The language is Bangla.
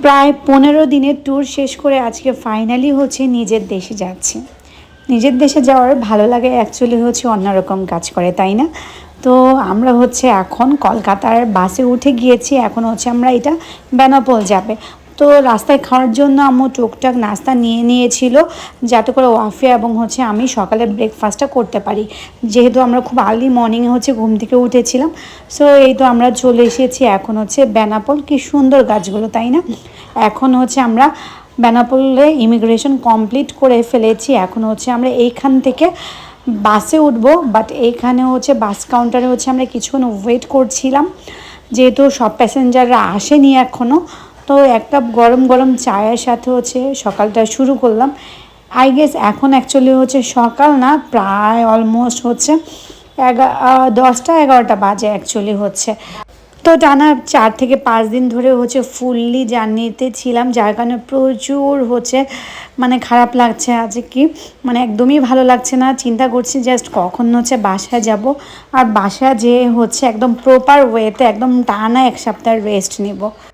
প্রায় 15 দিনের ট্যুর শেষ করে আজকে ফাইনালি হচ্ছে নিজের দেশে যাচ্ছি। নিজের দেশে যাওয়ার ভালো লাগে অ্যাকচুয়ালি হচ্ছে অন্যরকম কাজ করে, তাই না? তো আমরা হচ্ছে এখন কলকাতার বাসে উঠে গিয়েছি, এখন হচ্ছে আমরা এটা বেনাপোল যাবে। তো রাস্তায় খাওয়ার জন্য আম্মু টুকটাক নাস্তা নিয়ে নিয়েছিল, যাতে করে ওয়াফে এবং হচ্ছে আমি সকালে ব্রেকফাস্টটা করতে পারি, যেহেতু আমরা খুব আর্লি মর্নিংয়ে হচ্ছে ঘুম থেকে উঠেছিলাম। সো এই তো আমরা চলে এসেছি এখন হচ্ছে বেনাপোল। কি সুন্দর গাছগুলো, তাই না? এখন হচ্ছে আমরা বেনাপোলে ইমিগ্রেশন কমপ্লিট করে ফেলেছি। এখন হচ্ছে আমরা এইখান থেকে বাসে উঠবো, বাট এইখানে হচ্ছে বাস কাউন্টারে হচ্ছে আমরা কিছুক্ষণ ওয়েট করছিলাম, যেহেতু সব প্যাসেঞ্জাররা আসেনি এখনও। তো একটা গরম গরম চায়ের সাথে হচ্ছে সকালটা শুরু করলাম। আই গেস এখন অ্যাকচুয়ালি হচ্ছে সকাল না, প্রায় অলমোস্ট হচ্ছে 10টা 11টা বাজে অ্যাকচুয়ালি হচ্ছে। তো টানা 4 থেকে 5 দিন ধরে হচ্ছে ফুললি জার্নিতে ছিলাম, যার কারণে প্রচুর হচ্ছে মানে খারাপ লাগছে আজ কি, মানে একদমই ভালো লাগছে না। চিন্তা করছি জাস্ট কখন হচ্ছে বাসায় যাব, আর বাসায় যেয়ে হচ্ছে একদম প্রপার ওয়েতে একদম টানা 1 সপ্তাহ রেস্ট নেব।